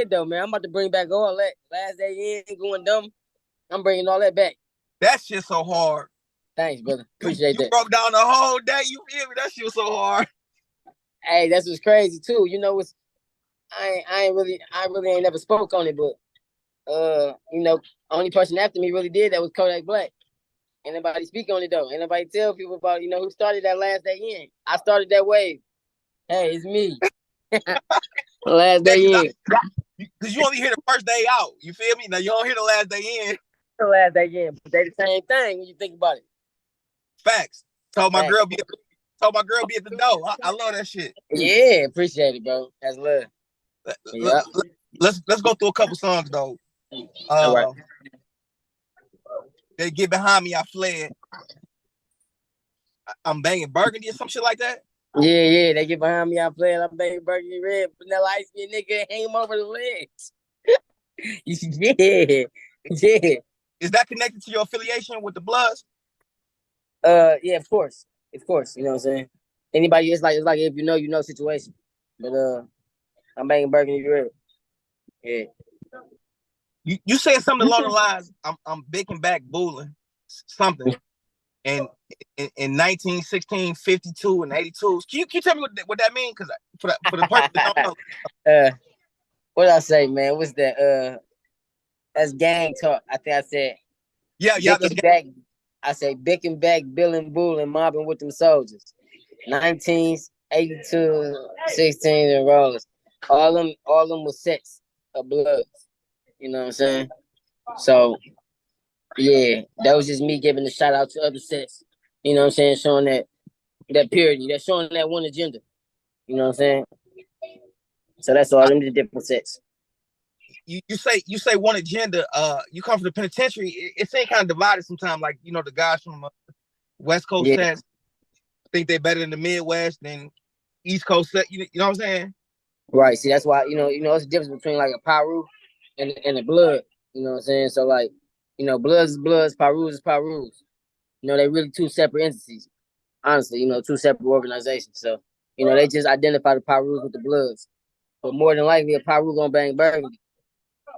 it though, man. I'm about to bring back all that. Last day in, going dumb. I'm bringing all that back. That shit so hard. Thanks, brother. Appreciate you that. broke down the whole day. You feel me? That shit was so hard. Hey, that's what's crazy too. You know, it's I really ain't never spoke on it, but only person after me really did that was Kodak Black. Ain't nobody speak on it though. Ain't nobody tell people about who started that last day in. I started that wave. Hey, it's me. Last day in. Because you only hear the first day out. You feel me? Now you don't hear the last day in. The last day in, but they the same thing when you think about it. Facts. Told my girl be at the door. I love that shit. Yeah, appreciate it, bro. That's love. Let's go through a couple songs though. All right. They get behind me, I fled. I'm banging burgundy or some shit like that. Yeah. They get behind me, I fled. I'm banging burgundy red, vanilla ice cream, nigga, hang him over the legs. Yeah. Is that connected to your affiliation with the Bloods? Yeah, of course. You know what I'm saying? Anybody, it's like if you know situation. But I'm banging burgundy red. Yeah. You said something along the lines, I'm big and back bulling something. And in 1916, 52, and 82. Can you tell me what that means? Because for the person that don't know. What did I say, man? What's that? That's gang talk. I think I said. Yeah. That's back. I say Bick and back, Bill and Bull and mobbing with them soldiers. 1982, 16 and rollers. All them was sets of bloods. You know what I'm saying? So yeah, that was just me giving a shout out to other sets. You know what I'm saying? Showing that purity, that's showing that one agenda. You know what I'm saying? So that's all. Them the different sets. You say one agenda. You come from the penitentiary. It seems kind of divided sometimes. Like the guys from West Coast sets think they're better than the Midwest than East Coast set. You know what I'm saying? Right. See, that's why it's the difference between like a Piru and a Blood. You know what I'm saying? So like, Bloods is Bloods, Pirus is Pirus. They really two separate entities. Honestly, two separate organizations. So they just identify the Pirus with the Bloods, but more than likely a Piru gonna bang burgundy.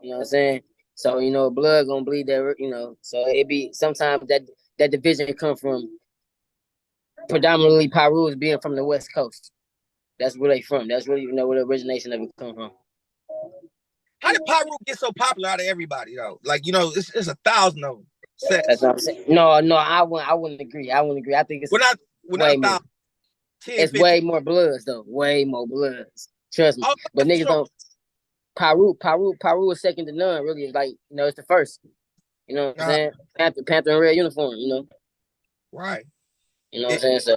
You know what I'm saying? So Blood gonna bleed that. So it be sometimes that division come from predominantly Pirus being from the West Coast. That's where they from. That's really where the origination of it come from. How did Piru get so popular out of everybody though? Like it's 1,000 of them. Sets. That's what I'm saying. No, I wouldn't agree. I think it's we're not way more. 10, it's 50. way more Bloods though. Way more Bloods. Trust me. But niggas don't. Piru is second to none. Really, it's like it's the first. You know what I'm saying? Panther in red uniform. Right. You know what I'm saying? So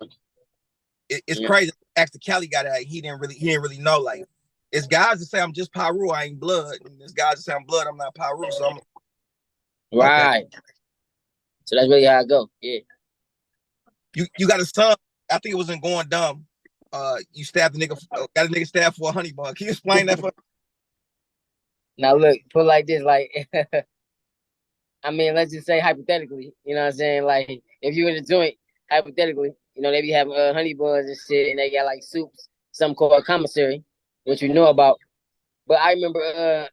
it's crazy. After Cali got out, he didn't really know. Like, it's guys that say I'm just Piru, I ain't Blood. And there's guys that say I'm Blood, I'm not Piru. So I'm right. Okay. So that's really how I go. Yeah. You got a son. I think it was in Going Dumb. You stabbed the nigga. Got a nigga stabbed for a honey bun. Can you explain that for? Now look, put like this, like. I mean, let's just say hypothetically, you know what I'm saying? Like, if you in a joint, hypothetically, they be having honey buns and shit, and they got like soups, something called commissary, which you know about. But I remember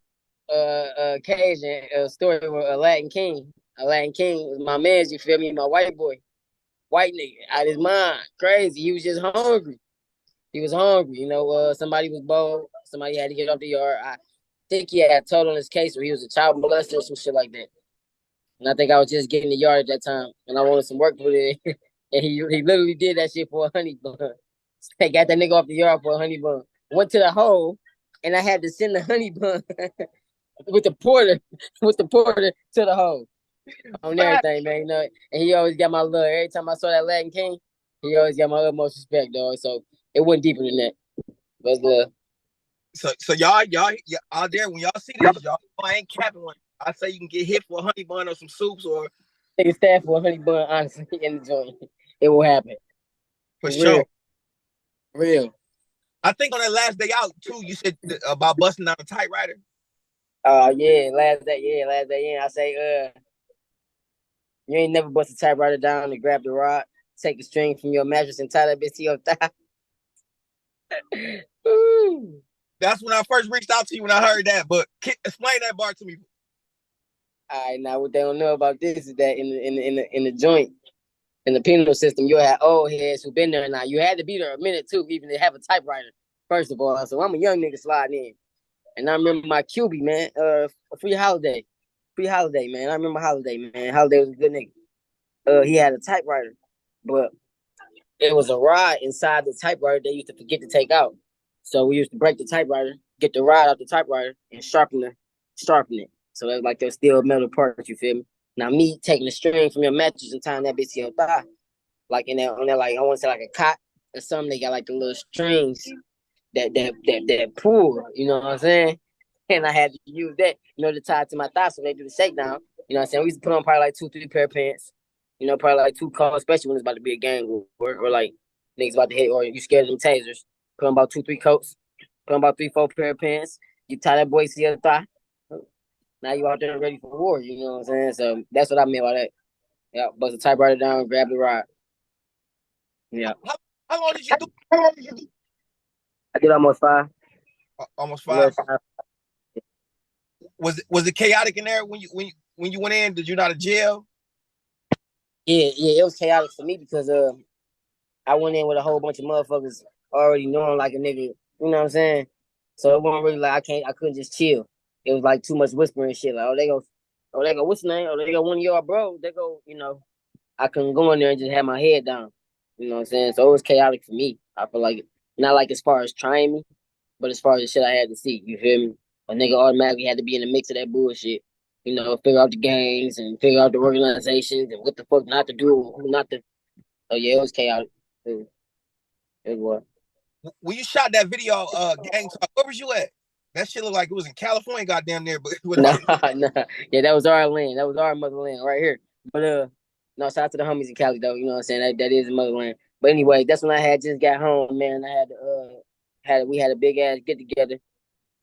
occasion, a story with a Latin King. A Latin King was my man, you feel me? My white boy. White nigga, out his mind. Crazy. He was just hungry. Somebody was bold. Somebody had to get off the yard. I think he had told on his case where he was a child molester or some shit like that. And I think I was just getting the yard at that time, and I wanted some work with it. And he literally did that shit for a honey bun. They got that nigga off the yard for a honey bun. Went to the hole, and I had to send the honey bun with the porter to the hole on everything, man. And he always got my love. Every time I saw that Latin King, he always got my utmost respect, dog. So it wasn't deeper than that. But love. So y'all out there when y'all see this, y'all ain't capping one. I say you can get hit for a honey bun or some soups or take a stab for a honey bun, honestly, in the joint. It will happen. For sure. Real. I think on that last day out too, you said about busting down a typewriter. Yeah, last day in. I say, you ain't never bust a typewriter down and grab the rod, take the string from your mattress and tie that bitch to your thigh. That's when I first reached out to you when I heard that. But explain that bar to me. All right, now what they don't know about this is that in the joint, in the penal system, you have old heads who've been there now. You had to be there a minute too, even to have a typewriter. First of all, so I'm a young nigga sliding in, and I remember my QB man, free holiday, man. I remember holiday, man. Holiday was a good nigga. He had a typewriter, but it was a rod inside the typewriter they used to forget to take out. So we used to break the typewriter, get the rod out the typewriter, and sharpen it. So that's like those steel metal parts, you feel me? Now me taking the string from your mattress and tying that bitch to your thigh, like in that on that like I want to say like a cot or something. They got like the little strings that pull. You know what I'm saying? And I had to use that, to tie it to my thigh so they do the shakedown. You know what I'm saying? We used to put on probably like 2, 3 pair of pants. Probably like 2 calls, especially when it's about to be a gang or like niggas about to hit or you scared of them tasers. Put on about 2, 3 coats. Put on about 3, 4 pair of pants. You tie that boy to your thigh. Now you out there ready for war. You know what I'm saying? So that's what I meant by that. Yeah, bust the typewriter down, grab the rod. Yeah. How long did you do? I did almost 5. Almost 5. Was it chaotic in there when you went in? Did you not to jail? Yeah, it was chaotic for me because I went in with a whole bunch of motherfuckers already knowing like a nigga, you know what I'm saying? So it wasn't really like I couldn't just chill. It was like too much whispering shit. Like, they go, what's the name? Oh, they go, one of y'all bro. They go, I couldn't go in there and just have my head down. You know what I'm saying? So it was chaotic for me. I feel like not like as far as trying me, but as far as the shit I had to see. You feel me? A nigga automatically had to be in the mix of that bullshit. Figure out the gangs and figure out the organizations and what the fuck not to do, who not to. Oh yeah, it was chaotic. It was. When you shot that video, Gang Talk, where was you at? That shit looked like it was in California, goddamn near. But Nah. Yeah, that was our land. That was our motherland right here. But no, shout out to the homies in Cali though. You know what I'm saying? That is motherland. But anyway, that's when I had just got home, man. I had we had a big ass get together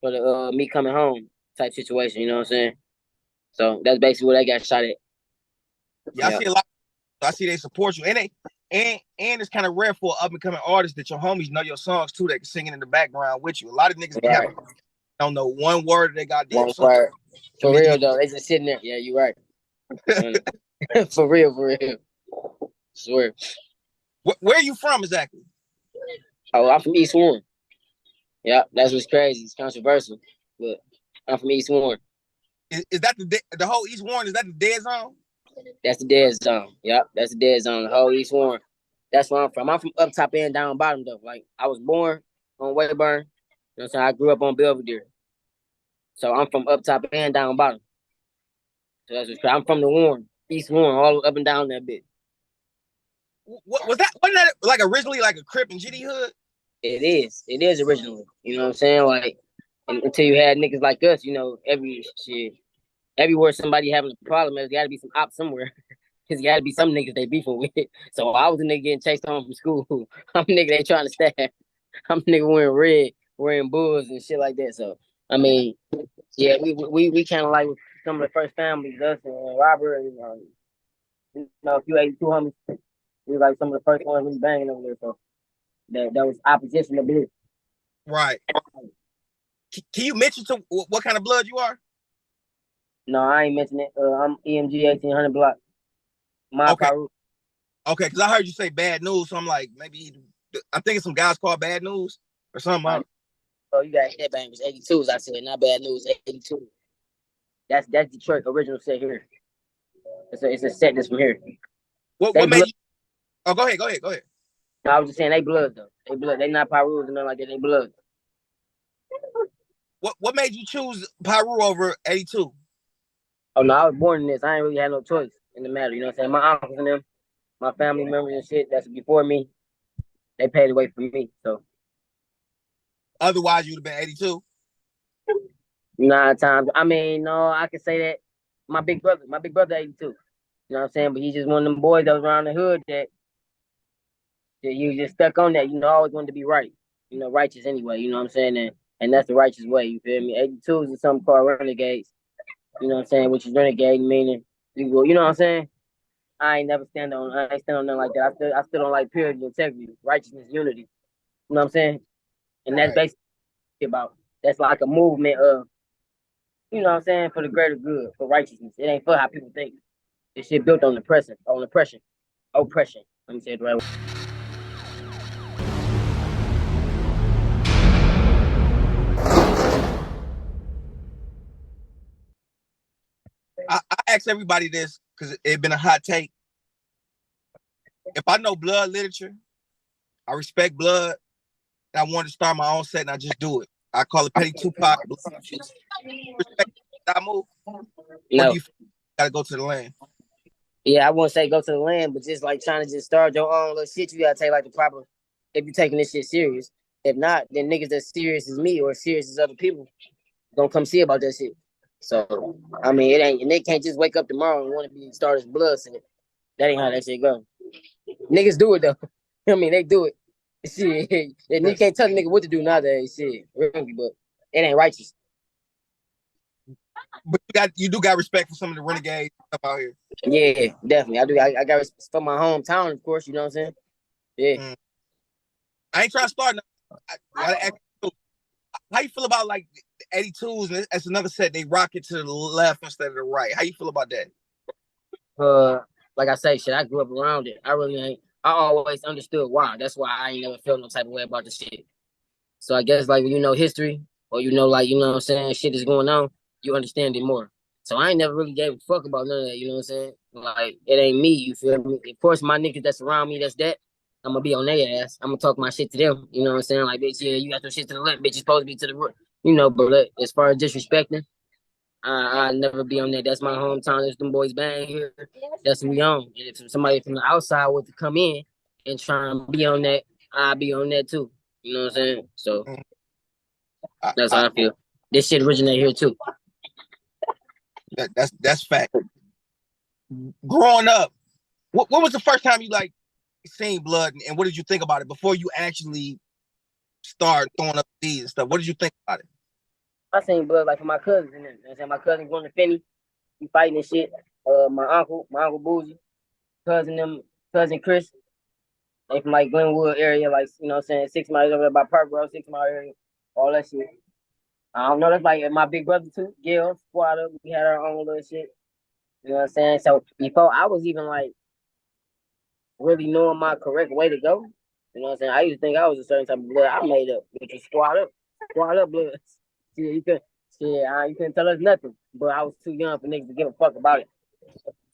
for the me coming home type situation. You know what I'm saying? So that's basically what I got shot at. Yeah, I see a lot. I see they support you, and it's kind of rare for an up and coming artist that your homies know your songs too. They can sing it in the background with you. A lot of niggas be having don't know one word of they goddamn song. For real though, they just sitting there. Yeah, you right. For real. Swear. Where are you from exactly? Oh, I'm from East Warren. Yeah, that's what's crazy. It's controversial, but I'm from East Warren. Is that the whole East Warren? Is that the dead zone? That's the dead zone. Yep, that's the dead zone. The whole East Warren. That's where I'm from. I'm from up top and down bottom though. Like I was born on Wayburn. You know what I'm saying? I grew up on Belvedere. So I'm from up top and down bottom. So that's what's crazy. I'm from the Warren, East Warren, all up and down that bit. What was that? Wasn't that like originally like a Crip and GD hood? It is. It is originally. You know what I'm saying? Like until you had niggas like us, everywhere somebody having a problem, there's got to be some ops somewhere. Cause got to be some niggas they beefing with. So I was a nigga getting chased home from school. I'm a nigga they trying to stab. I'm a nigga wearing red, wearing bulls and shit like that. So I mean, yeah, we kind of like some of the first families, us and Robert, and a few 82 homies. We was like some of the first ones we banging over there. So that was opposition to blue. Right. Can you mention to what kind of blood you are? No, I ain't mentioning it. I'm EMG 1800 block. My okay. Piru. Okay, because I heard you say bad news, so I'm like, maybe I think it's some guys called bad news or something. Oh, you got headbangers 82s. I said not bad news 82. That's Detroit original set here. It's a set that's from here. What made you? Oh, go ahead. No, I was just saying they blood though. They blood. They not Pirus and nothing like that. They blood. What made you choose Piru over 82? Oh no, I was born in this. I ain't really had no choice in the matter. You know what I'm saying? My uncles and them, my family members and shit that's before me, they paid the way for me. So otherwise you'd have been 82. 9 times. I mean, no, I can say that my big brother 82. You know what I'm saying? But he's just one of them boys that was around the hood that he was just stuck on that. Always wanted to be right. Righteous anyway. You know what I'm saying? And that's the righteous way. You feel me? 82s is something called renegades. You know what I'm saying? Which is renegade meaning you go. You know what I'm saying? I ain't stand on nothing like that. I still don't like purity, integrity, righteousness, unity. You know what I'm saying? And that's basically about. that's like a movement of, you know what I'm saying, for the greater good, for righteousness. It ain't for how people think. This shit built on oppression. Let me say it the right way. I ask everybody this because it been a hot take. If I know blood literature, I respect blood. I wanted to start my own set, and I just do it. I call it Petty Tupac. Respect that move, or do No. you gotta go to the land? Yeah, I wouldn't say go to the land, but just like trying to just start your own little shit, you gotta take like the proper. If you're taking this shit serious, if not, then niggas that's serious as me or serious as other people gonna come see about that shit. So I mean, it ain't, and they can't just wake up tomorrow and want to be start as blood. So that ain't how that shit go. Niggas do it though. I mean, they do it. Shit, and you can't tell a nigga what to do nowadays. Shit, really, but it ain't righteous. But you do got respect for some of the renegades stuff out here. Yeah, definitely. I do. I got respect for my hometown, of course. You know what I'm saying? Yeah. I ain't trying to start. I gotta ask you, how you feel about like the 82s? And that's another set. They rock it to the left instead of the right. How you feel about that? Like I say, shit, I grew up around it. I really ain't. I always understood why. That's why I ain't never felt no type of way about the shit. So I guess like when you know history, or you know, like, you know what I'm saying, shit is going on, you understand it more. So I ain't never really gave a fuck about none of that. You know what I'm saying? Like, it ain't me. You feel me? Of course, my niggas that's around me, that's that. I'm gonna be on their ass. I'm gonna talk my shit to them. You know what I'm saying? Like, bitch, yeah, you got your shit to the left. Bitch, you supposed to be to the right. You know, but as far as disrespecting, I never be on that. That's my hometown. There's them boys bang here. That's who we on. And if somebody from the outside were to come in and try and be on that, I'll be on that too. You know what I'm saying? So that's how I feel. This shit originated here too. That's fact. Growing up, what was the first time you like seen blood, and what did you think about it before you actually start throwing up these and stuff? What did you think about it? I seen blood like from my cousins and them. You know what I'm saying? My cousin going to Finney, he fighting and shit. My uncle Boozy, cousin them, cousin Chris, they from like Glenwood area, like, you know what I'm saying, 6 miles over there by Park Road, 6 mile area, all that shit. I don't know, that's like my big brother too, Gil, squad up, we had our own little shit. You know what I'm saying? So before I was even like really knowing my correct way to go, you know what I'm saying? I used to think I was a certain type of blood I made up, which is squad up blood. See, you couldn't tell us nothing, but I was too young for niggas to give a fuck about it.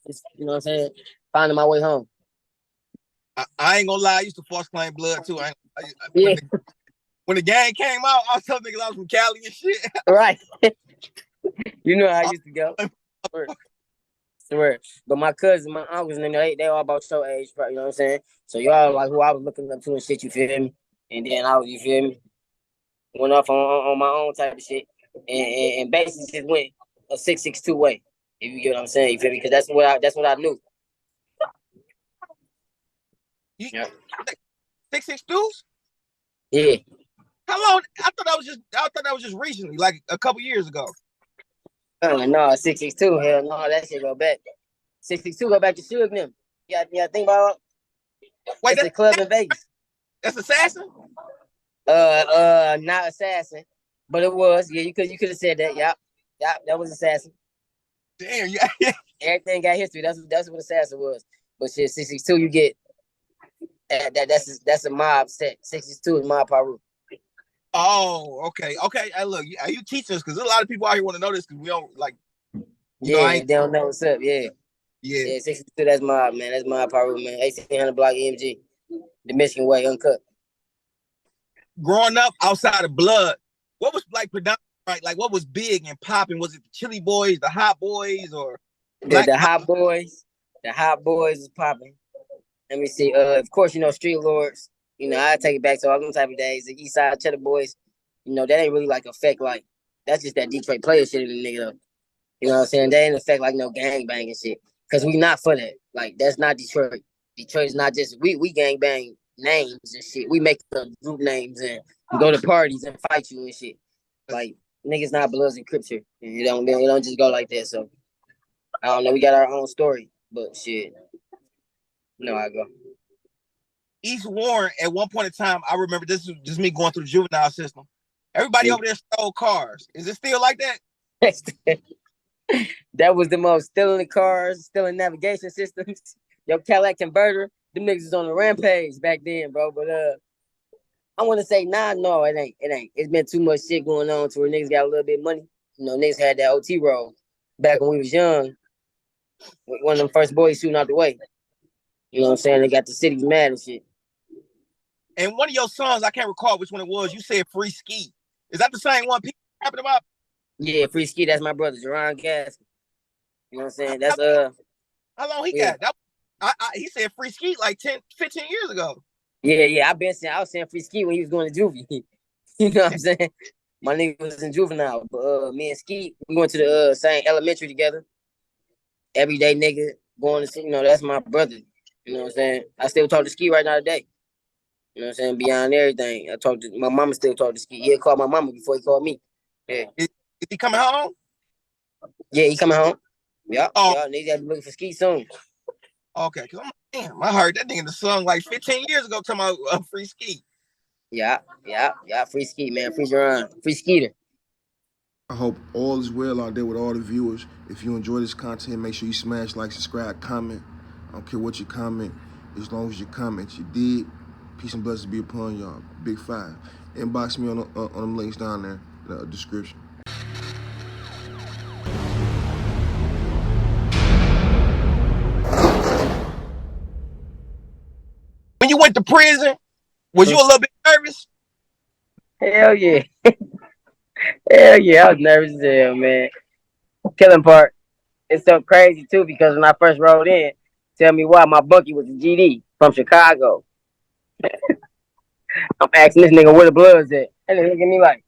Just, you know what I'm saying? Finding my way home. I ain't gonna lie, I used to false claim blood too. Yeah. When the gang came out, I was telling niggas I was from Cali and shit. Right. You know how I used to go. Swear. But my cousins, my uncles, and they all about your age, you know what I'm saying? So y'all like who I was looking up to and shit, you feel me? And then you feel me? Went off on my own type of shit. And basically just went a 662 way. If you get what I'm saying, you feel me? Because that's what I knew. Yeah. 662s? Yeah. How long? I thought that was just recently, like a couple years ago. No, 662. Hell no, that shit go back. 662 go back to Suge them. Yeah, think about Wait, it's a club in Vegas. That's Assassin? Not Assassin, but it was. Yeah, you could have said that. Yep, that was Assassin. Damn, yeah. Everything got history. That's what Assassin was. But shit, 662, you get that's a mob set. 662 is mob Piru. Oh, okay. Hey, look, you teach us because a lot of people out here want to know this because we don't like. They don't know what's up. Yeah. Yeah. 62. That's mob, man. That's mob Piru, man. 1800 block EMG, the Michigan way, uncut. Growing up outside of blood, what was like predominant? Right, like what was big and popping? Was it the Chili Boys, the Hot Boys, or the Hot Boys? The Hot Boys is popping. Let me see. Of course, you know, Street Lords. You know, I take it back to all them type of days. The East Side Cheddar Boys. You know, that ain't really like affect like that's just that Detroit player shit in the nigga though. You know what I'm saying? They ain't affect like no gang bang and shit. Cause we not for that. Like that's not Detroit. Detroit is not just we gang bang names and shit. We make up group names and go to parties and fight you and shit. Like niggas not Bloods and Crips here. You don't just go like that. So I don't know. We got our own story, but shit. No, I go. East Warren, at one point in time, I remember this is just me going through the juvenile system. Everybody over there stole cars. Is it still like that? That was the most stealing cars, stealing navigation systems. Your Cadillac converter, them niggas was on the rampage back then, bro. But I want to say nah, no, it ain't. It ain't. It's been too much shit going on to where niggas got a little bit of money. You know, niggas had that OT role back when we was young. One of them first boys shooting out the way. You know what I'm saying? They got the cities mad and shit. And one of your songs, I can't recall which one it was. You said "Free Ski." Is that the same one people rapping about? Yeah, Free Ski. That's my brother, Jerron Gas. You know what I'm saying? That's How long he yeah. got? He said "Free Ski" like 10, 15 years ago. Yeah. I was saying Free Ski when he was going to juvie. You know what I'm saying? My nigga was in juvenile, but me and Ski, we went to the same elementary together. Everyday nigga going to see, you know, that's my brother. You know what I'm saying? I still talk to Ski right now today. You know what I'm saying? Beyond everything. I talk to my mama, still talk to Ski. He'll call my mama before he called me. Yeah. Is he coming home? Yeah, he coming home. Yeah. Oh, Niggas gotta be looking for Ski soon. okay. Cause I'm like, damn, I heard that nigga in the song like 15 years ago talking about Free Ski. Yeah. Free Ski, man. Free Jerron. Free Skeeter. I hope all is well out there with all the viewers. If you enjoy this content, make sure you smash like, subscribe, comment. I don't care what you comment, as long as you comment. You did. Peace and blessings be upon y'all. Big 5. Inbox me on them links down there in the description. When you went to prison, was you a little bit nervous? Hell yeah. Hell yeah. I was nervous as hell, man. Killing part. It's so crazy too because when I first rolled in, tell me why my bunkie was a GD from Chicago. I'm asking this nigga where the Bloods at. And he look at me like,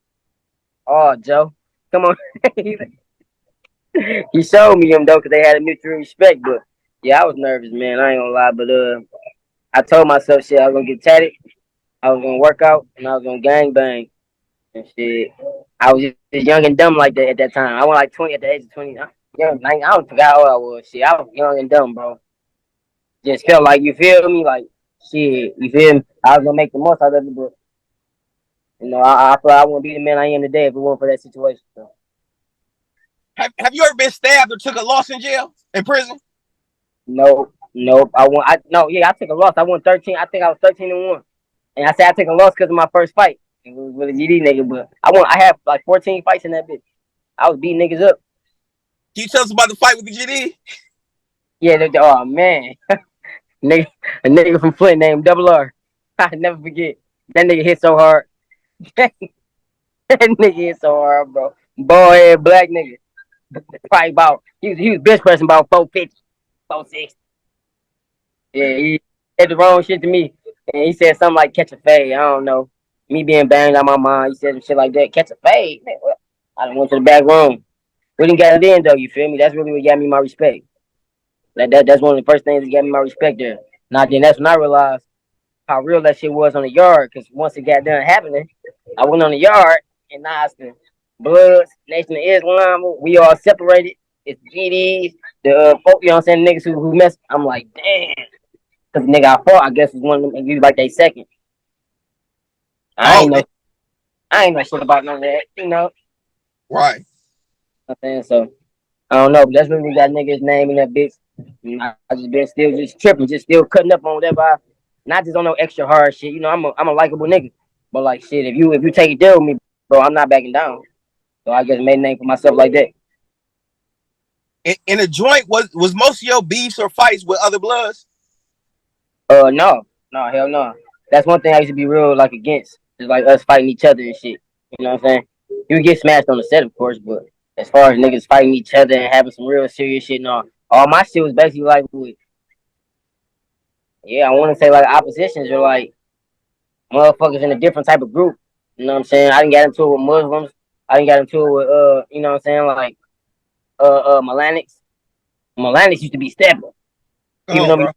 oh, Joe, come on. He showed me him though because they had a mutual respect. But yeah, I was nervous, man. I ain't gonna lie. But I told myself shit, I was gonna get tatted, I was gonna work out, and I was gonna gang bang and shit. I was just young and dumb like that at that time. I was like 20 at the age of 20. Young, I don't forget how old I was. Shit, I was young and dumb, bro. Just felt like, you feel me, like shit. You feel me? I was gonna make the most out of it, but you know, I feel like I wouldn't be the man I am today if it weren't for that situation. So. Have you ever been stabbed or took a loss in jail, in prison? Nope. I took a loss. I won 13. I think I was 13-1. And I said I took a loss because of my first fight. It was with a GD nigga, but I had like 14 fights in that bitch. I was beating niggas up. Can you tell us about the fight with the GD? Yeah, oh man. A nigga from Flint named Double R. I never forget. That nigga hit so hard. That nigga hit so hard, bro. Bald head black nigga. Probably about he was bench pressing about 450, 460. Yeah, he said the wrong shit to me. And he said something like catch a fade. I don't know. Me being banged out my mind, he said some shit like that. Catch a fade. Man, what? I done went to the back room. We didn't get it in though, you feel me? That's really what got me my respect. That's one of the first things that got me my respect there. Now then that's when I realized how real that shit was on the yard. Cause once it got done happening, I went on the yard and now it's the Bloods, Nation of Islam, we all separated. It's GDs, the folk, you know what I'm saying, niggas who mess. I'm like, damn. Cause the nigga I fought, I guess was one of them, and you like they second. I Oh, ain't know, I ain't know shit about none of that, you know. right. What I'm saying so. I don't know, but that's really that nigga's name in that bitch. I just been still just tripping, just still cutting up on whatever. Not just on no extra hard shit. You know, I'm a likable nigga. But like shit, if you take it there with me, bro, I'm not backing down. So I just made a name for myself like that. In a joint, was most of your beefs or fights with other Bloods? No, hell no. That's one thing I used to be real like against. Just like us fighting each other and shit. You know what I'm saying? You get smashed on the set, of course, but as far as niggas fighting each other and having some real serious shit, no. All my shit was basically like with, yeah, I want to say like oppositions or like motherfuckers in a different type of group. You know what I'm saying? I didn't get into it with Muslims. I didn't get into it with you know what I'm saying, like Melanics. Melanics used to be stepper. Come Even on, though bro.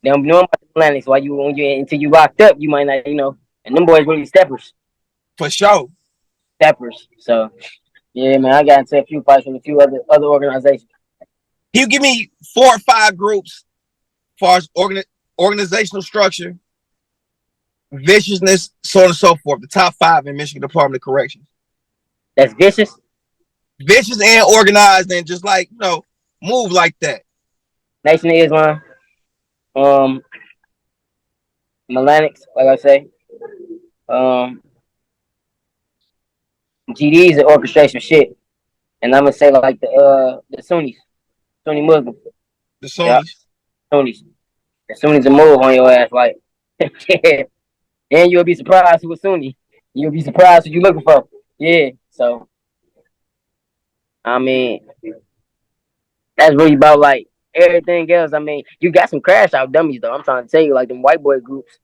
they don't know about the Melanics, why you when you until you locked up, you might not, you know. And them boys really steppers. For sure. Steppers. So yeah, man, I got into a few fights with a few other organizations. Can you give me 4 or 5 groups as far as organizational structure? viciousness, so on and so forth. The top 5 in Michigan Department of Corrections. That's vicious. Vicious and organized, and just like move like that. Nation of Islam. Um, Melanics, like I say. Um, GDs and orchestration shit. And I'm gonna say like the Sunnis, Sunni Muslims. The Yeah, Sunnis. Sunnis. The Sunnis will move on your ass like yeah. And you'll be surprised who a Sunni. You'll be surprised what you looking for. Yeah. So I mean, that's really about like everything else. I mean, you got some crash out dummies though. I'm trying to tell you, like them white boy groups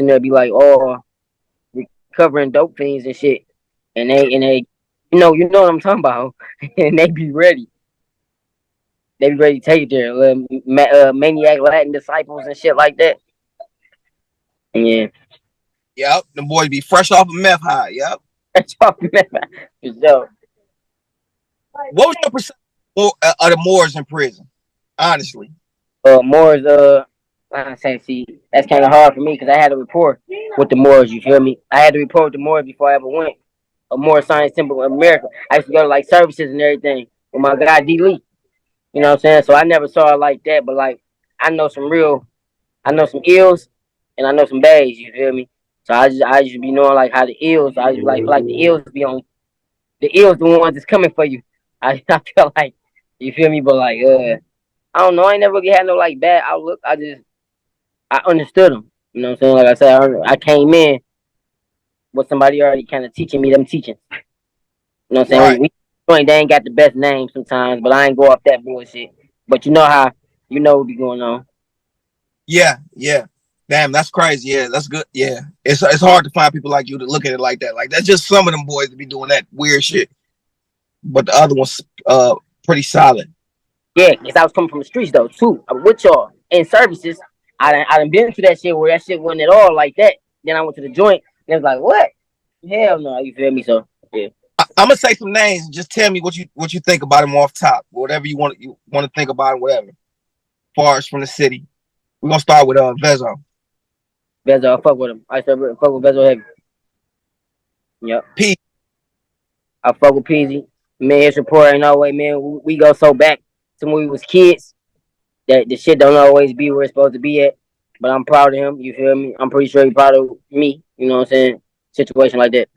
in there be like, oh, recovering dope fiends and shit, and they, you know what I'm talking about, and they be ready. They be ready to take it there. Maniac Latin disciples and shit like that. Yeah. Yep. The boys be fresh off of meth high. Yep. So, What was your perception of the Moors in prison? Honestly. Moors, I say, see, that's kind of hard for me because I had to report with the Moors. You feel me? I had to report with the Moors before I ever went. A Moor Science Temple in America. I used to go to like services and everything with my guy D Lee. You know what I'm saying? So I never saw it like that, but like I know some real, I know some ills and I know some bays. You feel me? So I just be knowing like how the ills. I just like the ills be on the ills the ones that's coming for you. I feel like you feel me, but like I don't know. I ain't never really had no like bad outlook. I understood them. You know what I'm saying? Like I said, I came in with somebody already kind of teaching me them teachings. You know what I'm saying? Right. They ain't got the best name sometimes, but I ain't go off that bullshit. But you know how what be going on. Yeah. Yeah. Damn, that's crazy. Yeah, that's good. Yeah, it's hard to find people like you to look at it like that. Like that's just some of them boys to be doing that weird shit, but the other one's pretty solid. Yeah, because I was coming from the streets though too. I'm with y'all in services. I done been to that shit where that shit wasn't at all like that. Then I went to the joint and it was like, what? Hell no, you feel me? So yeah. I'm gonna say some names and just tell me what you think about them off top, whatever you want to think about, whatever. As far as from the city, we're gonna start with Vezo. Bezo, I fuck with him. I used to fuck with Bezo heavy. Yep. P. I fuck with Peezy. Man, his report ain't always, man. We go so back to when we was kids that the shit don't always be where it's supposed to be at. But I'm proud of him. You feel me? I'm pretty sure he's proud of me. You know what I'm saying? Situation like that.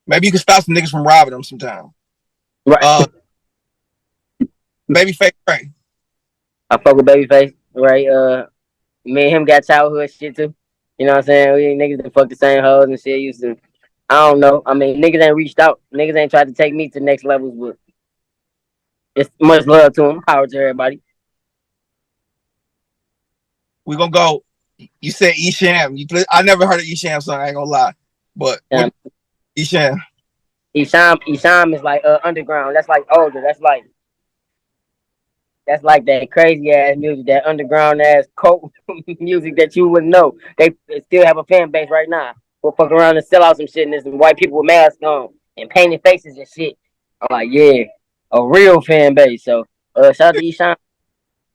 Maybe you can stop some niggas from robbing them sometime. Right. Babyface Ray. I fuck with Babyface. Right. Me and him got childhood shit too. You know what I'm saying? We niggas that fuck the same hoes and shit. Used to. I don't know. I mean, niggas ain't reached out. Niggas ain't tried to take me to the next levels, but it's much love to him. Power to everybody. We gonna go. You said Esham. I never heard of Esham song. I ain't gonna lie, but what Esham? Esham is like underground. That's like older. That's like that crazy ass music, that underground ass cult music that you wouldn't know. They still have a fan base right now. We'll fuck around and sell out some shit, and there's some white people with masks on and painted faces and shit. I'm like, yeah, a real fan base. So shout out to Esham,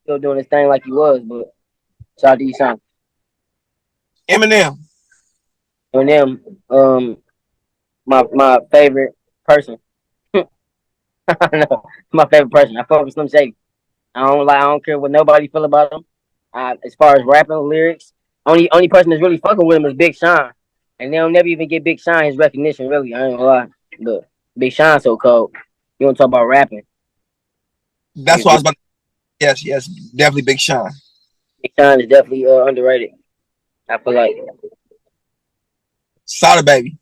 still doing his thing like he was, but shout out to Esham. Eminem. And them, my favorite person. No, my favorite person. I fuck with Slim Shady. I don't care what nobody feel about him. As far as rapping lyrics, only person that's really fucking with him is Big Sean, and they'll never even get Big Sean his recognition. Really, I ain't gonna lie. But Big Sean so cold. You want to talk about rapping? That's what I was about. Yes, definitely Big Sean. Big Sean is definitely underrated. I feel like Sada Baby.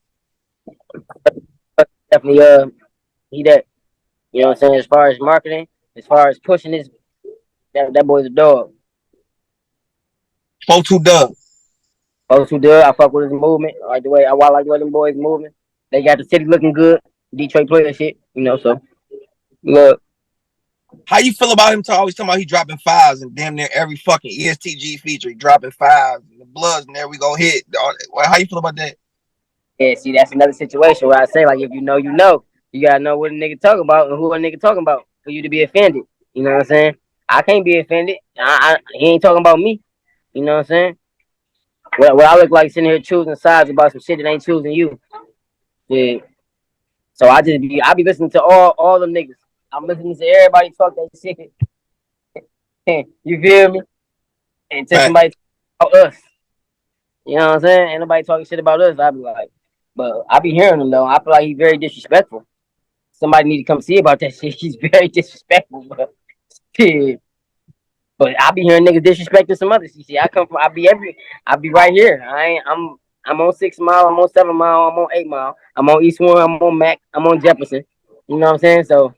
definitely he that. You know what I'm saying? As far as marketing, as far as pushing this, that boy's a dog. 4-2 Dub. Folks who do, I fuck with his movement. I like the way I like the way them boys moving. They got the city looking good. Detroit player shit, so look. How you feel about him always talking about he dropping fives and damn near every fucking ESTG feature he dropping fives and the Bloods and there we go hit. How you feel about that? Yeah, see, that's another situation where I say like, if you know, you know, you gotta know what a nigga talking about and who a nigga talking about for you to be offended. You know what I'm saying? I can't be offended. He ain't talking about me. You know what I'm saying? what I look like sitting here choosing sides about some shit that ain't choosing you. Yeah. So I be listening to all them niggas. I'm listening to everybody talk that shit. You feel me? Until Fact. somebody talk about us. You know what I'm saying? Ain't nobody talking shit about us. I be like, but I be hearing him though. I feel like he's very disrespectful. Somebody need to come see about that shit. He's very disrespectful, but shit. But I be hearing niggas disrespecting some others. You see, I be right here. I'm on 6 Mile, I'm on 7 Mile, I'm on 8 Mile, I'm on East One, I'm on Mac, I'm on Jefferson. You know what I'm saying? So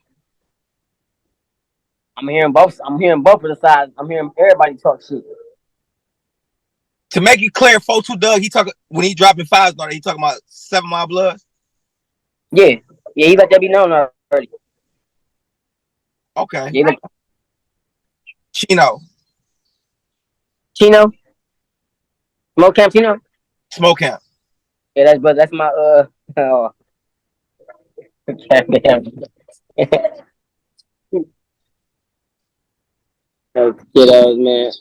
I'm hearing both of the sides. I'm hearing everybody talk shit. To make it clear, 42 Doug, he talking when he dropping fives, he talking about 7 Mile Blood. Yeah. Yeah, he let that be known already. Okay. Yeah, Chino. Chino? Smoke Camp Chino? Smoke Camp. Yeah, that's my oh, goddamn. Those kiddos, man.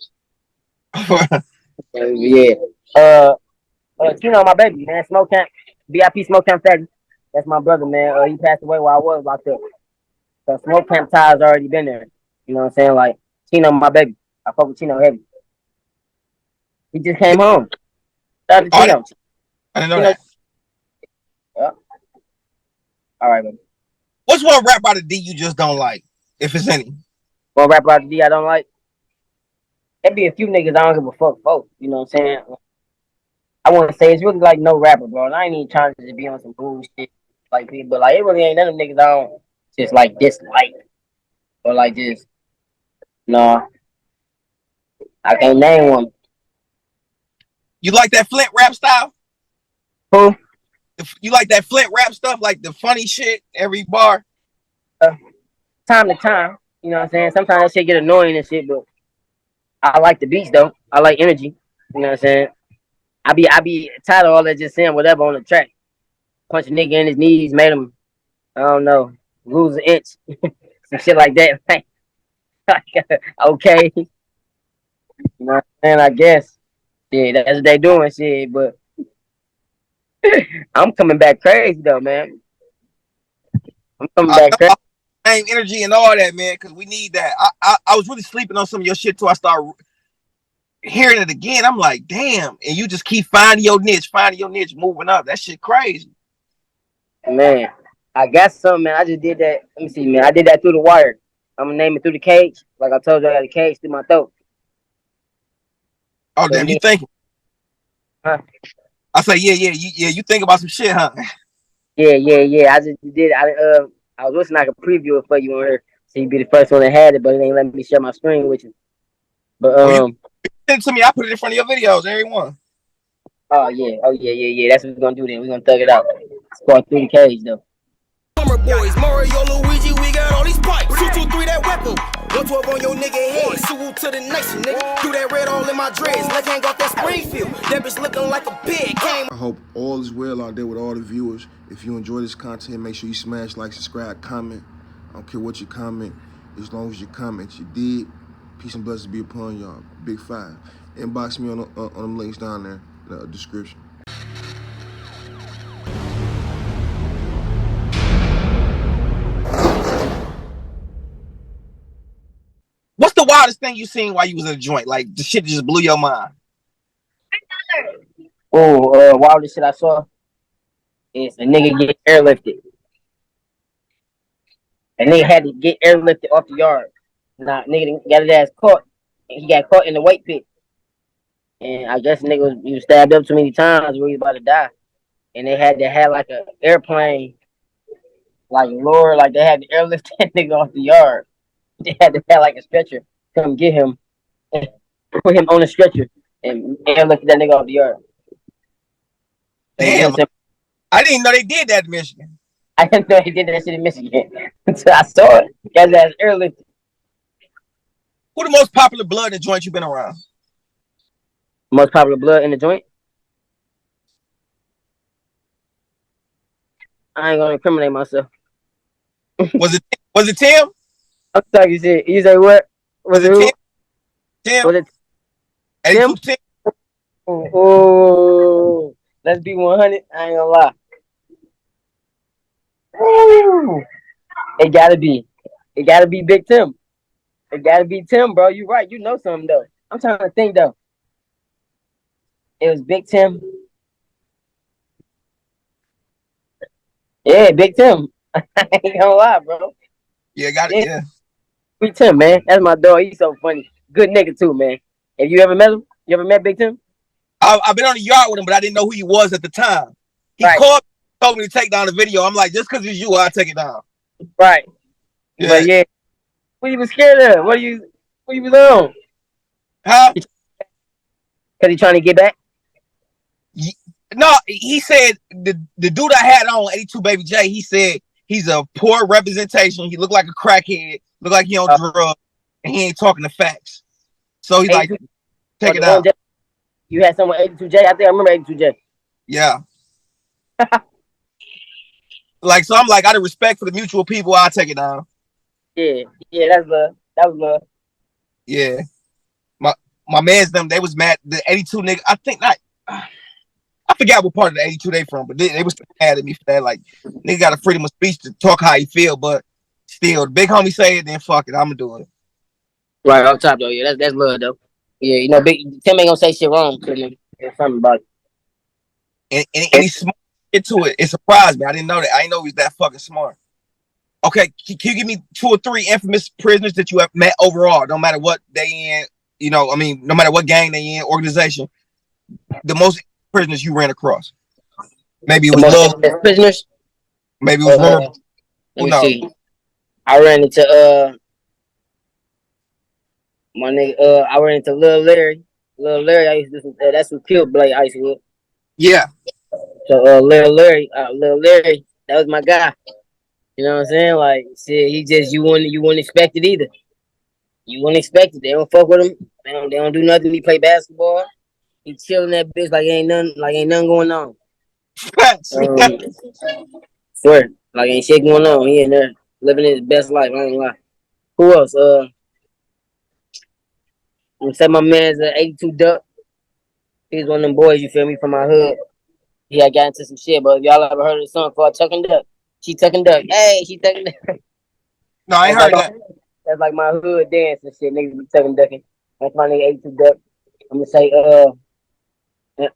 Yeah. Chino, my baby, man. Smoke Camp, BIP Smoke Camp 30. That's my brother, man. He passed away while I was locked up. So Smoke Camp ties already been there. You know what I'm saying? Like Chino, my baby. I fuck with Chino heavy. He just came home. Shout out to Oh, Chino. I didn't know Chino. that. Yeah. All right, baby. What's one rap by the D you just don't like, if it's any? One rapper out the D I don't like. There be a few niggas I don't give a fuck for. You know what I'm saying? I want to say it's really like no rapper, bro. And I ain't even trying to just be on some bullshit like people, but like it really ain't none of them niggas I don't just like dislike or like just no. I can't name one. You like that Flint rap style? Who? You like that Flint rap stuff, like the funny shit every bar? Time to time, you know what I'm saying? Sometimes that shit get annoying and shit, but I like the beats though. I like energy. You know what I'm saying? I be tired of all that just saying whatever on the track. Punch a nigga in his knees, made him I don't know lose an inch, some shit like that. Okay, you know what I'm saying? I guess. Yeah, that's what they doing, shit. But I'm coming back crazy though, man. I'm coming I back crazy. know. Same energy and all that, man, because we need that. I was really sleeping on some of your shit till I started hearing it again. I'm like, damn. And you just keep finding your niche, moving up. That shit crazy. Man, I got something, man. I just did that. Let me see, man. I did that through the wire. I'm gonna name it through the cage. Like I told you, I got a cage through my throat. Oh, So damn, you thinking? huh? I say, you think about some shit, huh? Yeah. I just did. I was wishing I could preview it for you on here, so you'd be the first one that had it, but it ain't letting me share my screen with you. But Well, you send it to me. I put it in front of your videos, every one. yeah. That's what we're gonna do then. We're gonna thug it out. It's going through the cage though. Summer boys, Mario, Luigi, we got all these pipes. 223 that weapon. 112 on your nigga head. Salute to the nation, nigga. Do that red all in my dreads. Left hand off that Springfield. That bitch looking like a pig. Came. I hope all is well out there with all the viewers. If you enjoy this content, make sure you smash like, subscribe, comment. I don't care what you comment, as long as you comment. You did. Peace and blessings be upon y'all. Big 5. Inbox me on them links down there in the description. What's the wildest thing you seen while you was in a joint? Like the shit just blew your mind. Oh, wildest shit I saw is a nigga get airlifted. A nigga had to get airlifted off the yard. Nah, nigga got his ass caught. And he got caught in the weight pit. And I guess nigga he was stabbed up too many times where he was about to die. And they had to have like a airplane, like lower, like they had to airlift that nigga off the yard. They had to have like a stretcher come get him, and put him on a stretcher, and airlift that nigga off the yard. Damn, I didn't know they did that in Michigan. I didn't know he did that shit in Michigan until I saw it. Got his ass airlifted. Who the most popular blood in the joint you been around? Most popular blood in the joint. I ain't gonna incriminate myself. Was it Tim? I'm talking shit. You say what? Was it who? Tim? Was it Tim? Ooh. Let's be 100. I ain't gonna lie. Ooh. It gotta be. It gotta be Big Tim. It gotta be Tim, bro. You right. You know something though. I'm trying to think though. It was Big Tim. Yeah, Big Tim. I ain't gonna lie, bro. Yeah, got it. Yeah, Yeah. Big Tim, man. That's my dog. He's so funny. Good nigga too, man. Have you ever met him? You ever met Big Tim? I've been on the yard with him, but I didn't know who he was at the time. He Right, called, told me to take down the video. I'm like, just because it's you, I'll take it down. right. Yeah. But yeah, what you was scared of? What you was on? Huh? Cause he trying to get back? No, he said the dude I had on 82 Baby J. He said he's a poor representation. He looked like a crackhead. Look like he on drugs, and he ain't talking the facts. So he's like, 82, take it the orange. out. You had someone 82J. I think I remember 82J. Yeah. Like, so I'm like, out of respect for the mutual people, I'll take it down. Yeah, yeah. That's love. That was love. Yeah. My man's them, they was mad. The 82 nigga, I think not. I forgot what part of the 82 they from, but they was mad at me for that. Like, nigga got a freedom of speech to talk how he feel, but still, the big homie say it, then fuck it, I'm gonna do it. Right off top though. Yeah, that's love though. Yeah, you know, Big Tim ain't gonna say shit wrong to me. There's something about it. And he's smart into it. It surprised me. I didn't know that. I didn't know he was that fucking smart. Okay, can you give me 2 or 3 infamous prisoners that you have met overall? No matter what they in, no matter what gang they in, organization. The most prisoners you ran across. Maybe it The was most Lil. infamous prisoners. Maybe it was River. Let Who me knows? see. I ran into my nigga. I ran into Lil Larry. Lil Larry. I used to listen. That's who killed Blake Icewood. Yeah. So Lil Larry. That was my guy. You know what I'm saying? Like, shit, he just you wouldn't expect it either. You wouldn't expect it. They don't fuck with him. They don't do nothing. He play basketball. He chilling that bitch like ain't nothing going on. Facts. Swear, like ain't shit going on. He in there living his best life. I ain't lie. Who else? I'm say my man's 82 Duck. He's one of them boys. You feel me from my hood. He had got into some shit, but if y'all ever heard of the song called Tuck and Duck? She tucking duck. Hey, she tucking duck. No, I ain't That's heard like of that. that's like my hood dance and shit. Niggas be tucking ducking. That's my nigga 82 Duck. I'm gonna say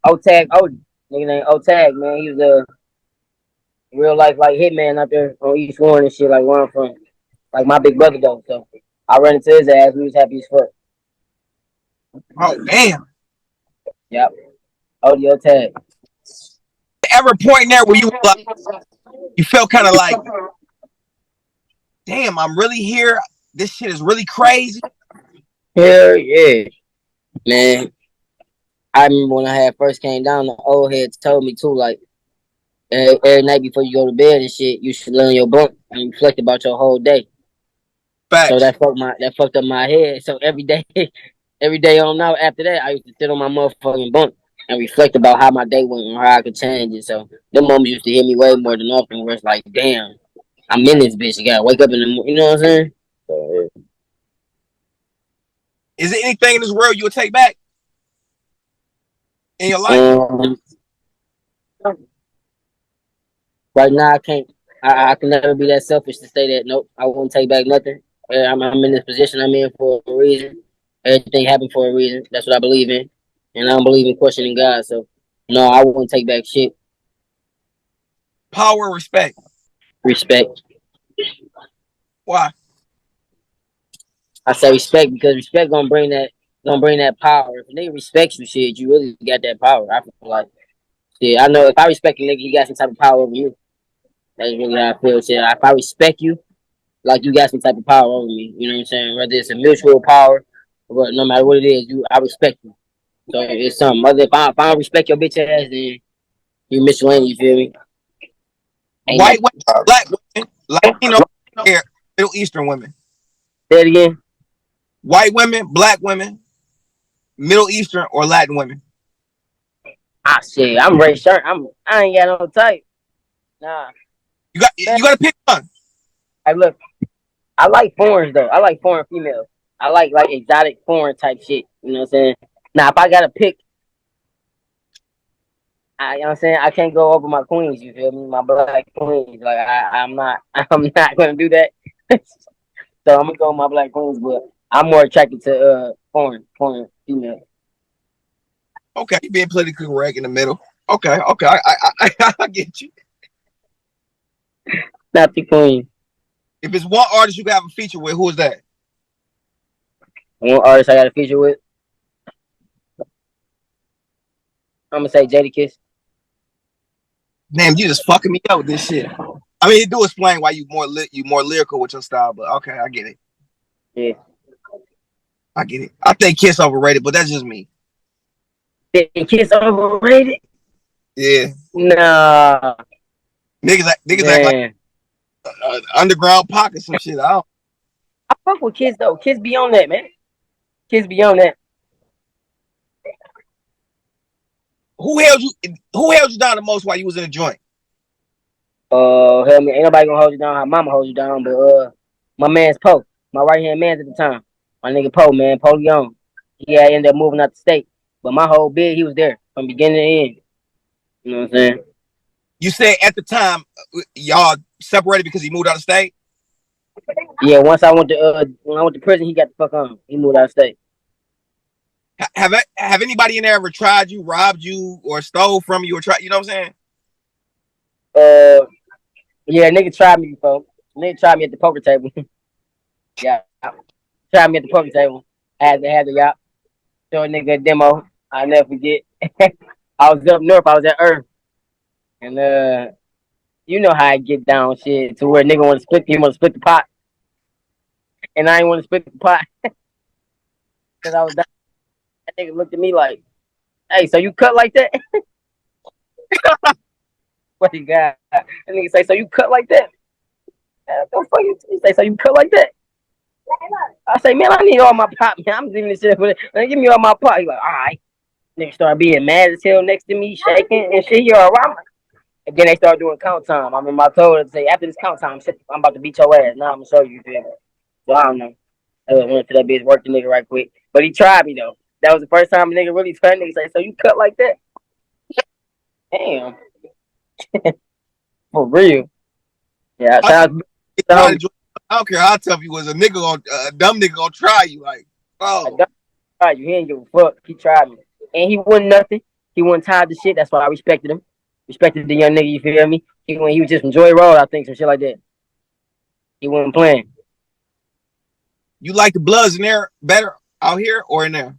O-Tag Odie. Nigga named O-Tag, man. He was a real life like hitman out there on East Warren and shit, like where I'm from. Like my big brother though. So I ran into his ass. We was happy as fuck. Oh, damn. Yep. Odie O-Tag. Ever point in there where you like, you felt kind of like, damn, I'm really here. This shit is really crazy. Hell yeah. Man, I remember when I had first came down, the old head told me too, like every night before you go to bed and shit, you should lay on your bunk and reflect about your whole day. So Facts. that fucked up my head. So every day, every day on now after that, I used to sit on my motherfucking bunk and reflect about how my day went and how I could change it. So them moments used to hit me way more than often. Where it's like, damn, I'm in this bitch. You gotta wake up in the morning. You know what I'm saying? So, Is there anything in this world you would take back in your life? yeah. Right now, I can't. I can never be that selfish to say that. Nope, I won't take back nothing. I'm in this position I'm in for a reason. Everything happened for a reason. That's what I believe in, and I don't believe in questioning God. So, no, I won't take back shit. Power, respect. Respect. Why? I say respect because respect gonna bring that power. If a nigga respects you, shit, you really got that power. I feel like, shit. I know if I respect a nigga, he got some type of power over you. That's really how I feel. Shit. If I respect you, like you got some type of power over me. You know what I'm saying? Whether it's a mutual power, but no matter what it is, I respect you. So it's something. Whether if I don't respect your bitch ass, then you miscellaneous. You feel me? Ain't White nothing. women, black women, Latino, Middle Eastern women. Say it again. White women, black women, Middle Eastern or Latin women. Ah shit, I'm Ray Shirt. I ain't got no type. Nah. You got to pick one. Hey look, I like foreigns though. I like foreign females. I like exotic foreign type shit. You know what I'm saying? Now if I gotta pick, You know what I'm saying? I can't go over my queens, you feel me? My black queens. Like I'm not I'm not gonna do that. So I'm gonna go with my black queens, but I'm more attracted to foreign female. Okay, you being politically correct in the middle. Okay, okay, I get you. Not the queen. If it's one artist you can have a feature with, who is that? One artist I got a feature with, I'm gonna say Jadakiss. Damn, you just fucking me up with this shit. I mean, it do explain why you more lyrical with your style, but okay, I get it. Yeah. I get it. I think Kiss overrated, but that's just me. Think Kiss overrated? Yeah, Nah. niggas act like Man. underground pocket some shit. I don't. I fuck with Kiss though. Kiss be on that, man. Kiss be on that. Who held you? Who held you down the most while you was in the joint? Hell me, ain't nobody gonna hold you down how mama hold you down, but my man's Poe, my right hand man at the time. My nigga Poe, man, Poe Young. He had ended up moving out the state. But my whole bid, he was there from beginning to end. You know what I'm saying? You said at the time y'all separated because he moved out of state. Yeah, once I went to when I went to prison, he got the fuck on. He moved out of state. Have anybody in there ever tried you, robbed you, or stole from you, or tried? You know what I'm saying? Yeah, nigga tried me before. Nigga tried me at the poker table. Yeah. Tried me at the poker table. Had the yacht. Show a nigga a demo. I'll never forget. I was up north, I was at Earth. And you know how I get down shit to where nigga wanna split the pot. And I ain't wanna split the pot because I was down. That nigga looked at me like, hey, so you cut like that? What you got? That nigga say, so you cut like that? Don't fuck you. He say, so you cut like that? I say, man, I need all my pot, man. I'm leaving this shit for it. Give me all my pot. He like, all right. Nigga start being mad as hell next to me, shaking and shit. You all right? And then they start doing count time. I remember I told her to say, after this count time, I'm about to beat your ass. Now I'm gonna show you. So I don't know. I went to that bitch, worked the nigga right quick. But he tried me though. That was the first time a nigga really tried. Nigga say, so you cut like that? Damn. For real. Yeah, I, I don't care how tough you was. A dumb nigga gonna try you. Like, oh, tried you. He ain't give a fuck. He tried me. And he wasn't nothing. He wasn't tired to shit. That's why I respected him. Respected the young nigga, you feel me? He was just from Joy Road, I think, some shit like that. He wasn't playing. you like the Bloods in there better out here or in there?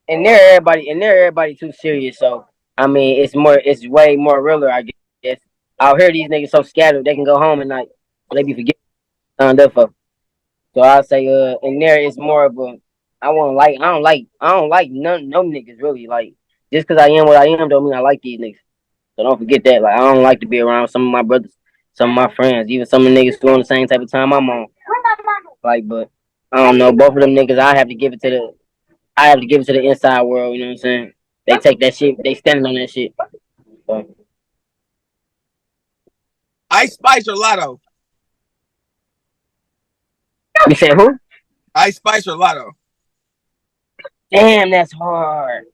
Everybody too serious. So I mean, it's way more realer, I guess. Out here, these niggas so scattered, they can go home at night. They be forgetting signed up for. So I say, in there, it's more of a. I don't like no niggas really. Like just because I am what I am, don't mean I like these niggas. So don't forget that. Like I don't like to be around some of my brothers, some of my friends, even some of the niggas who on the same type of time I'm on. Like, but I don't know. Both of them niggas, I have to give it to the inside world. You know what I'm saying? They take that shit. They standing on that shit. So. Ice Spice or Lotto? You said who? Ice Spice or Lotto? Damn, that's hard.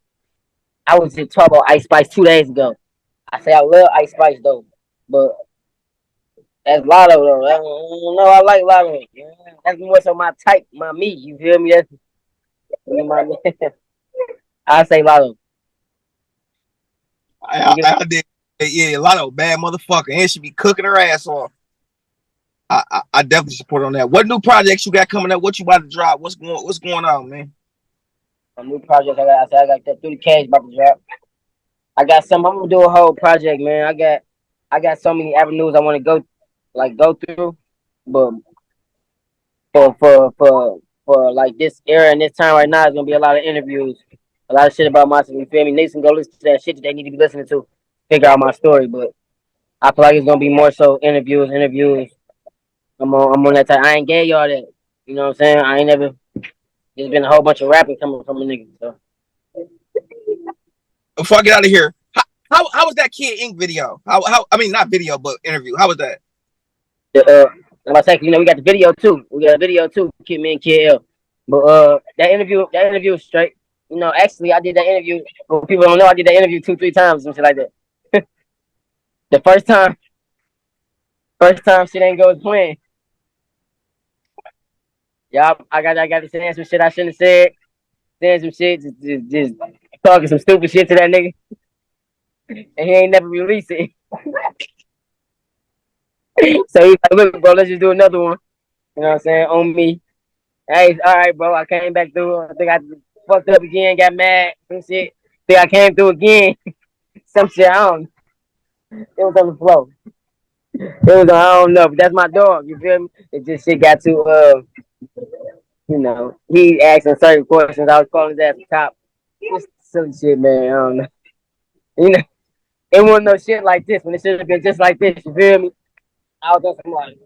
I was just talking about Ice Spice 2 days ago. I say I love Ice Spice though, but that's Lotto though. I don't know. I like Lotto. Yeah, that's more so my type, my me. You feel me? That's my. I say Lotto. I did. Yeah, Lotto, bad motherfucker, and she be cooking her ass off. I definitely support on that. What new projects you got coming up? What you about to drop? What's going on, man? A new project I got that through the cage about to drop. I got some. I'm gonna do a whole project, man. I got so many avenues I want to go through, but for like this era and this time right now, it's gonna be a lot of interviews, a lot of shit about myself. You feel me? Niggas can go listen to that shit that they need to be listening to, figure out my story. But I feel like it's gonna be more so interviews. I'm on that type. I ain't gay y'all that. You know what I'm saying? I ain't never. There's been a whole bunch of rapping coming from a nigga. So. Before I get out of here, how was that Kid Ink video? How I mean not video but interview. How was that? Like I said, we got the video too. We got a video too. Kid Me and Kid L. But that interview was straight. You know, actually, I did that interview. For people don't know, I did that interview 2, 3 times and shit like that. The first time shit ain't go as planned. Y'all, I got to saying some shit I shouldn't have said. Saying some shit, just talking some stupid shit to that nigga, and he ain't never released it. So he's like, "Look, bro, let's just do another one." You know what I'm saying? On me. Hey, all right, bro. I came back through. I think I fucked up again. Got mad. Some shit. Think I came through again. Some shit. I don't. It was on the floor. It was. I don't know. But that's my dog. You feel me? It just shit got too. You know, he asking certain questions. I was calling his ass the top. Just silly shit, man. I don't know. You know, it wasn't no shit like this when it should have been just like this. You feel me? I was just like,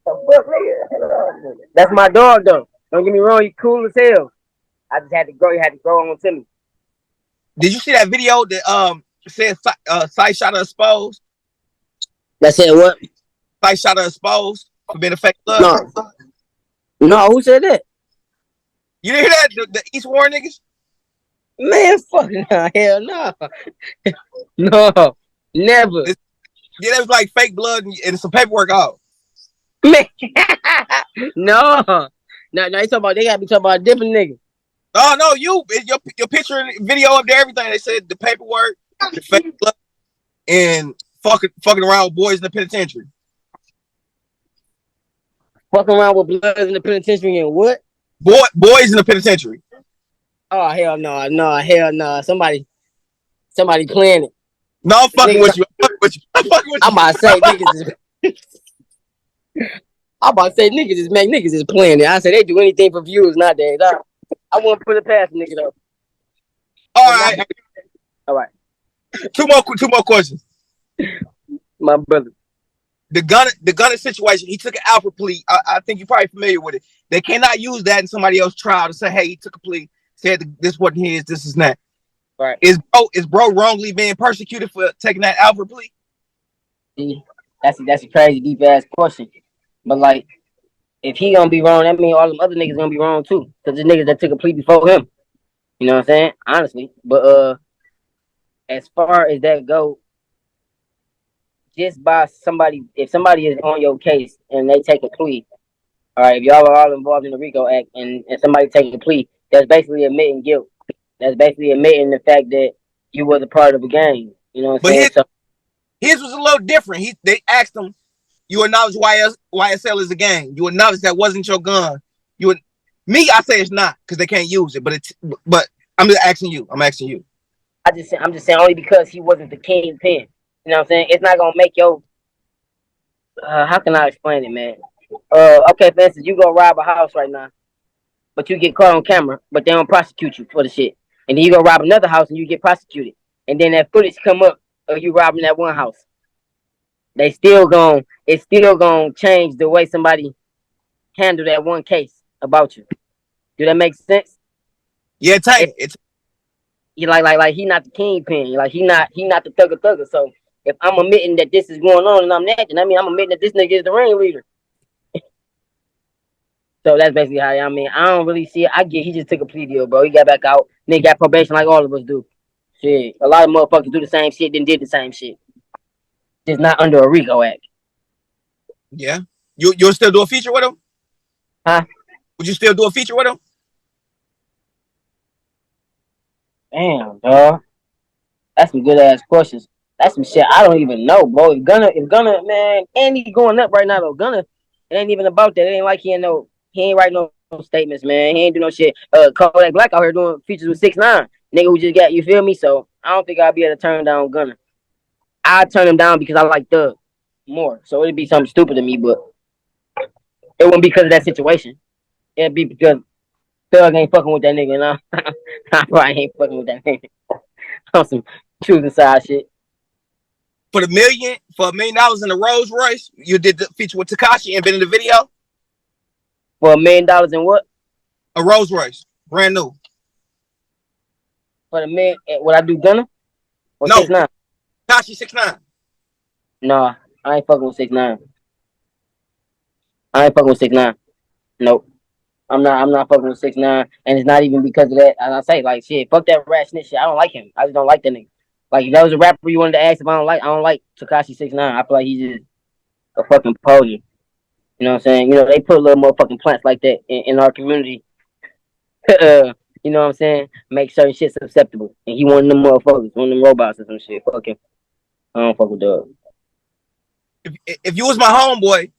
the fuck, nigga? That's my dog, though. Don't get me wrong. He cool as hell. I just had to grow. He had to grow on to me. Did you see that video that said Cise Shotta exposed? That said what? Cise Shotta exposed for being a fake blood? No. No, who said that? You didn't hear that? The East Warren niggas? Man, fuck no. Hell no. No. Never. Yeah, that was like fake blood and some paperwork out. Man. No. No, they talking about, they gotta be talking about a different nigga. Oh no, your picture and video up there, everything. They said the paperwork, the fake blood, and fucking around with boys in the penitentiary. Fucking around with bloods in the penitentiary and what? Boys in the penitentiary. Oh hell no, no, hell no. Somebody playing it. No, I'm fucking with you. I'm fucking with you. I'm about to say niggas is I'm about to say niggas is playing it. I say they do anything for views nowadays. I wouldn't put it past a nigga though. All right. All right. Two more questions. My brother. The gunner situation, he took an alpha plea. I think you're probably familiar with it. They cannot use that in somebody else's trial to say, hey, he took a plea, said this wasn't his, this is not. Right. Is bro wrongly being persecuted for taking that alpha plea? That's a crazy deep ass question. But like, if he gonna be wrong, that means all them other niggas gonna be wrong too. Cause the niggas that took a plea before him. You know what I'm saying? Honestly. But as far as that go, just by somebody, if somebody is on your case and they take a plea, all right, if y'all are all involved in the RICO Act and somebody takes a plea, that's basically admitting guilt. That's basically admitting the fact that you was a part of a gang. You know what I'm saying? His was a little different. They asked him, you acknowledge YSL is a gang. You acknowledge that wasn't your gun. Me, I say it's not because they can't use it. But I'm just asking you. I'm asking you. I'm just saying only because he wasn't the kingpin. You know what I'm saying? It's not gonna make your. How can I explain it, man? Okay, for instance, you go rob a house right now, but you get caught on camera, but they don't prosecute you for the shit. And then you go rob another house and you get prosecuted. And then that footage come up of you robbing that one house. It's still gonna change the way somebody handle that one case about you. Do that make sense? Yeah, it's he like he not the kingpin. Like he not the thugger. So if I'm admitting that this is going on and I'm acting, I mean I'm admitting that this nigga is the ringleader. So that's basically how I mean. I don't really see it. I get he just took a plea deal, bro. He got back out. Nigga got probation like all of us do. Shit. A lot of motherfuckers do the same shit, then did the same shit. Just not under a RICO Act. Yeah. You'll still do a feature with him? Huh? Would you still do a feature with him? Damn, dog. That's some good ass questions. That's some shit I don't even know, bro. If Gunna, man, and he going up right now though. Gunna, it ain't even about that. It ain't like he ain't writing no statements, man. He ain't do no shit. Kodak Black out here doing features with 6ix9ine, nigga who just got, you feel me? So I don't think I'll be able to turn down Gunna. I turn him down because I like Thug more. So it'd be something stupid to me, but it wouldn't be because of that situation. It'd be because Thug ain't fucking with that nigga, and I probably ain't fucking with that nigga on some choosing side shit. For $1 million in a Rolls Royce, you did the feature with Tekashi and been in the video? For $1 million in what? A Rolls Royce, brand new. For the million, would I do Gunna? Or No. 6ix9ine? Tekashi 6ix9ine. Nah, I ain't fucking with 6ix9ine. I ain't fucking with 6ix9ine. Nope. I'm not fucking with 6ix9ine, and it's not even because of that. And I say like shit, fuck that rat snitch shit. I don't like him. I just don't like that nigga. Like if that was a rapper you wanted to ask if I don't like Tekashi 6ix9ine. I feel like he's just a fucking poser. You know what I'm saying? You know they put little motherfucking plants like that in our community. You know what I'm saying? Make certain shit susceptible, and he one of them motherfuckers, one of them robots or some shit. Fuck him. I don't fuck with Doug. If you was my homeboy,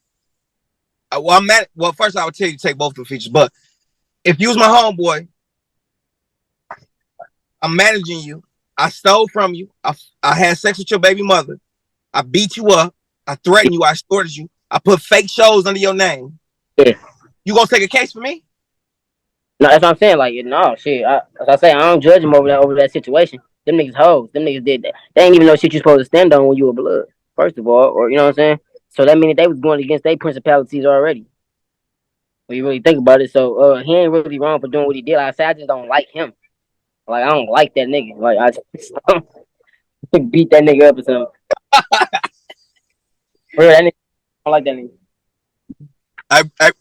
well, I'm mad. Well, first I would tell you to take both the features, but if you was my homeboy, I'm managing you. I stole from you. I had sex with your baby mother. I beat you up. I threatened you. I extorted you. I put fake shows under your name. Yeah. You gonna take a case for me? No, that's what I'm saying. Like, no, shit. As I say, I don't judge him over that situation. Them niggas hoes. Them niggas did that. They ain't even know shit you supposed to stand on when you were blood. First of all, or you know what I'm saying. So that means they was going against their principalities already. When you really think about it, so he ain't really wrong for doing what he did. Like I said, I just don't like him. Like I don't like that nigga. Like I just beat that nigga up or something. Bro, that nigga, I don't like that nigga.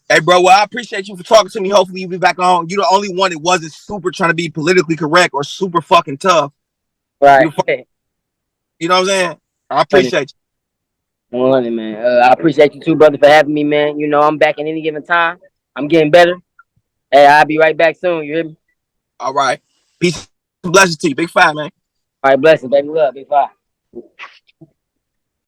Hey, bro. Well, I appreciate you for talking to me. Hopefully, you'll be back on. You're the only one that wasn't super trying to be politically correct or super fucking tough. Right. You know what I'm saying? I appreciate you. 100, man. I appreciate you too, brother, for having me, man. You know I'm back at any given time. I'm getting better. Hey, I'll be right back soon. You hear me? All right. Peace and blessings to you. Big 5, man. All right, blessings, baby. Love, big 5.